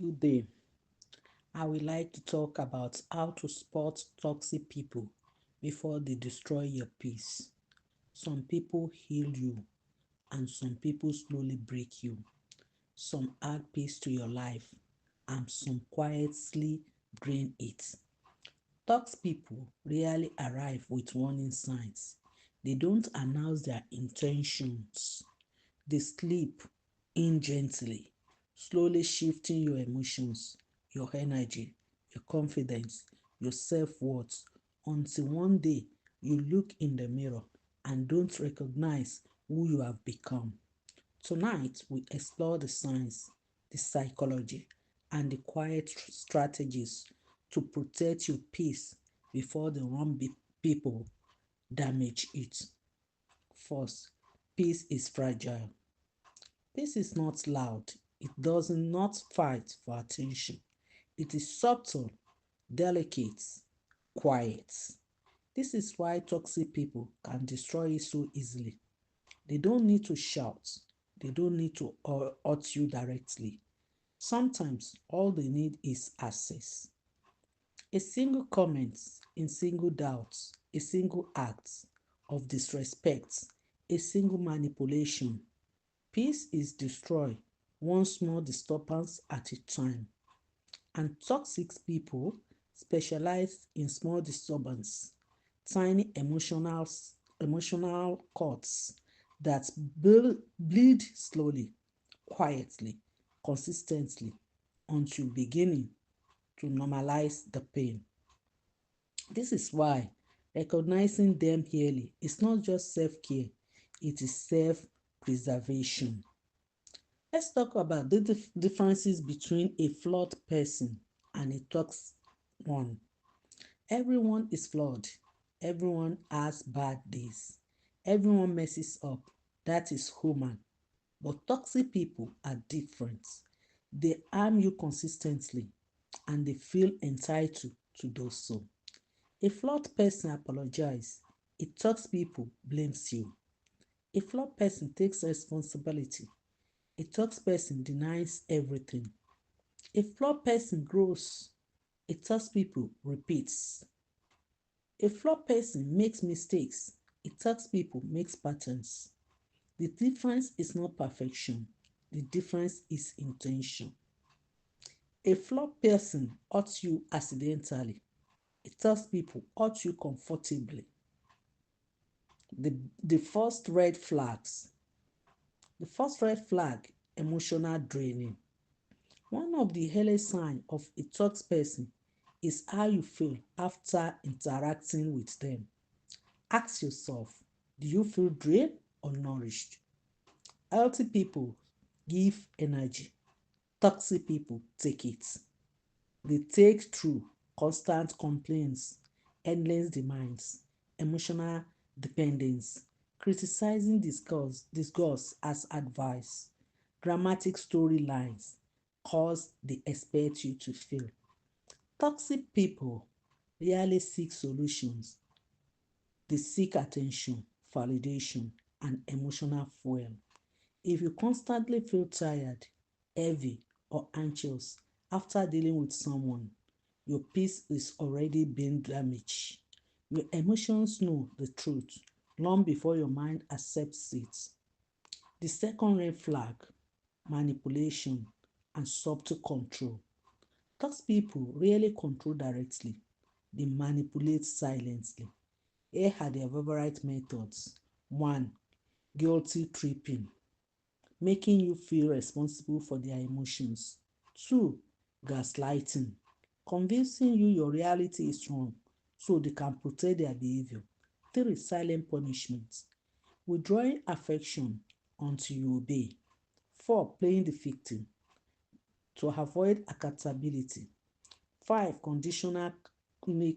Good day. I would like to talk about how to spot toxic people before they destroy your peace. Some people heal you and some people slowly break you. Some add peace to your life and some quietly drain it. Toxic people rarely arrive with warning signs. They don't announce their intentions. They slip in gently, slowly shifting your emotions, your energy, your confidence, your self-worth until one day you look in the mirror and don't recognize who you have become. Tonight, we explore the science, the psychology, and the quiet strategies to protect your peace before the wrong people damage it. First, peace is fragile. Peace is not loud. It does not fight for attention. It is subtle, delicate, quiet. This is why toxic people can destroy it so easily. They don't need to shout. They don't need to hurt you directly. Sometimes all they need is access. A single comment, a single doubt, a single act of disrespect, a single manipulation. Peace is destroyed one small disturbance at a time, and toxic people specialize in small disturbance, tiny emotional cuts that bleed slowly, quietly, consistently until beginning to normalize the pain. This is why recognizing them early is not just self-care, it is self-preservation. Let's talk about the differences between a flawed person and a toxic one. Everyone is flawed. Everyone has bad days. Everyone messes up. That is human. But toxic people are different. They harm you consistently and they feel entitled to do so. A flawed person apologizes. A toxic people blames you. A flawed person takes responsibility. A toxic person denies everything. A flawed person grows. A toxic people repeats. A flawed person makes mistakes. A toxic people makes patterns. The difference is not perfection. The difference is intention. A flawed person hurts you accidentally. A toxic people hurt you comfortably. The first red flags. The first red flag, emotional draining. One of the early signs of a toxic person is how you feel after interacting with them. Ask yourself, do you feel drained or nourished? Healthy people give energy. Toxic people take it. They take through constant complaints, endless demands, emotional dependence, criticizing discourse as advice, dramatic storylines, cause they expect you to feel. Toxic people rarely seek solutions. They seek attention, validation, and emotional fuel. If you constantly feel tired, heavy, or anxious after dealing with someone, your peace is already being damaged. Your emotions know the truth long before your mind accepts it. The second red flag, manipulation and subtle control. Toxic people rarely control directly, they manipulate silently. Here are their favorite methods. 1. Guilty tripping, making you feel responsible for their emotions. 2. Gaslighting, convincing you your reality is wrong so they can protect their behavior. 3. Silent punishment, withdrawing affection until you obey. 4. Playing the victim to avoid accountability. 5. Conditional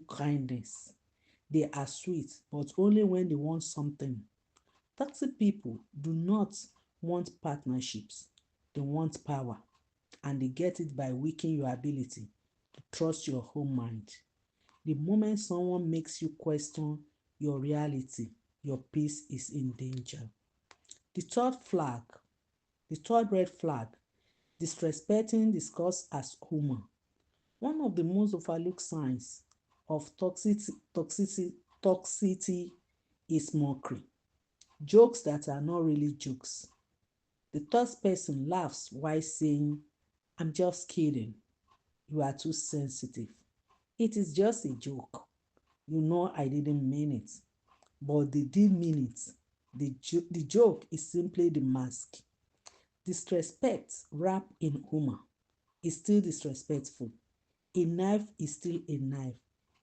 kindness, they are sweet but only when they want something. Toxic people do not want partnerships, they want power, and they get it by weakening your ability to trust your own mind. The moment someone makes you question your reality, your peace is in danger. The third flag, the third red flag, Disrespecting discussed as humor. One of the most overlooked signs of toxicity is mockery. Jokes that are not really jokes. The third person laughs while saying, I'm just kidding. You are too sensitive. It is just a joke. You know I didn't mean it. But they did mean it. The joke is simply the mask. Disrespect wrapped in humor is still disrespectful. A knife is still a knife,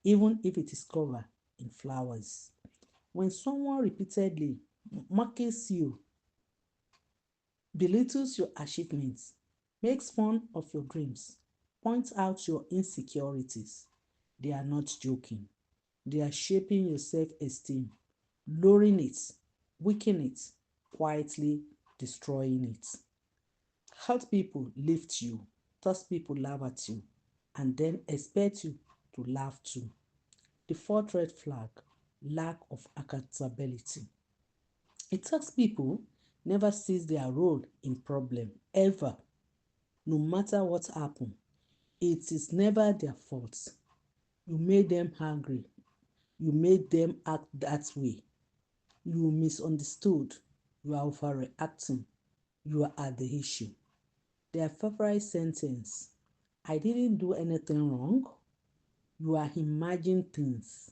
even if it is covered in flowers. When someone repeatedly mocks you, belittles your achievements, makes fun of your dreams, points out your insecurities, they are not joking. They are shaping your self esteem, lowering it, weakening it, quietly destroying it. Hurt people lift you, thus people laugh at you, and then expect you to laugh too. The fourth red flag, lack of accountability. It talks people never sees their role in problem ever, no matter what happened. It is never their fault. You made them angry. You made them act that way. You misunderstood. You are overreacting. You are at the issue. Their favorite sentence, I didn't do anything wrong. You are imagining things.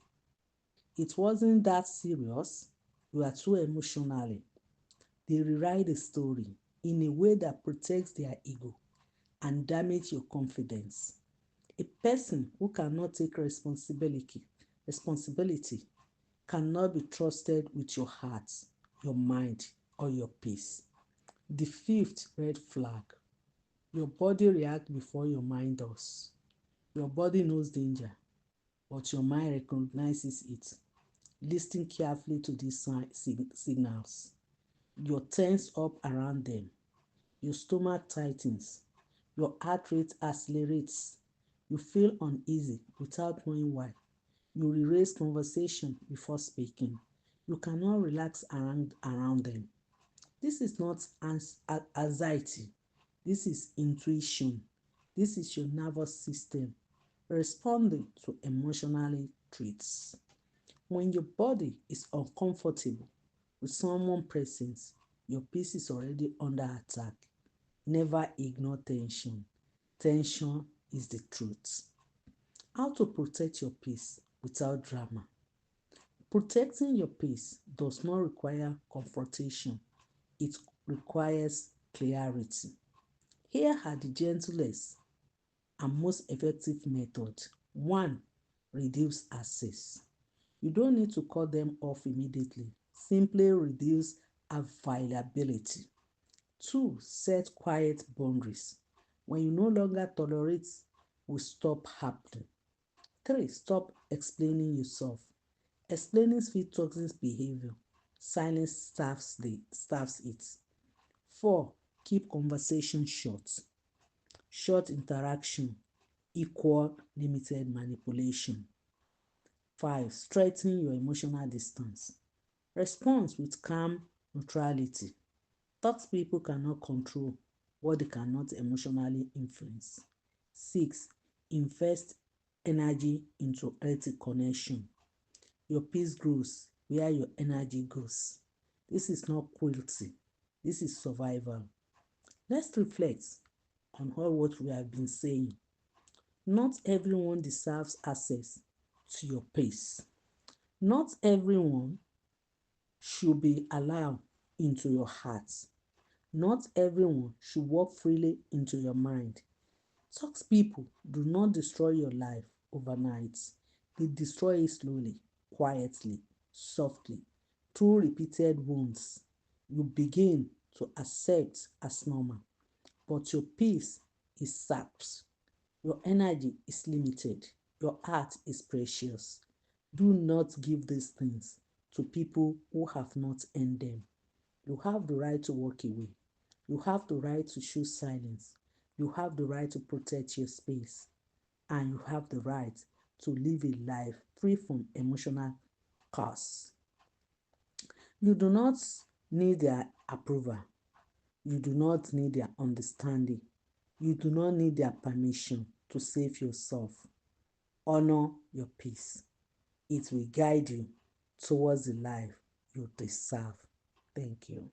It wasn't that serious. You are too emotionally. They rewrite the story in a way that protects their ego and damage your confidence. A person who cannot take responsibility cannot be trusted with your heart, your mind, or your peace. The fifth red flag, your body reacts before your mind does. Your body knows danger, but your mind recognizes it. Listen carefully to these signals. You tense up around them. Your stomach tightens. Your heart rate accelerates. You feel uneasy without knowing why. You erase conversation before speaking. You cannot relax around them. This is not anxiety. This is intuition. This is your nervous system responding to emotional threats. When your body is uncomfortable with someone's presence, your peace is already under attack. Never ignore tension. Tension is the truth. How to protect your peace without drama. Protecting your peace does not require confrontation, it requires clarity. Here are the gentlest and most effective methods. 1. Reduce access. You don't need to cut them off immediately. Simply reduce availability. 2. Set quiet boundaries. When you no longer tolerate will stop happening. 3. Stop explaining yourself. Explaining fit toxic behavior. Silence starves it. 4. Keep conversation short. Short interaction equal limited manipulation. 5. Strengthen your emotional distance. Respond with calm neutrality. Toxic people cannot control what they cannot emotionally influence. 6. Invest energy into healthy connection. Your peace grows where your energy goes. This is not cruelty. This is survival. Let's reflect on all what we have been saying. Not everyone deserves access to your peace. Not everyone should be allowed into your heart. Not everyone should walk freely into your mind. Toxic people do not destroy your life overnight. They destroy it slowly, quietly, softly, through repeated wounds. You begin to accept as normal, but your peace is sapped. Your energy is limited. Your heart is precious. Do not give these things to people who have not earned them. You have the right to walk away. You have the right to choose silence. You have the right to protect your space. And you have the right to live a life free from emotional costs. You do not need their approval. You do not need their understanding. You do not need their permission to save yourself. Honor your peace. It will guide you towards the life you deserve. Thank you.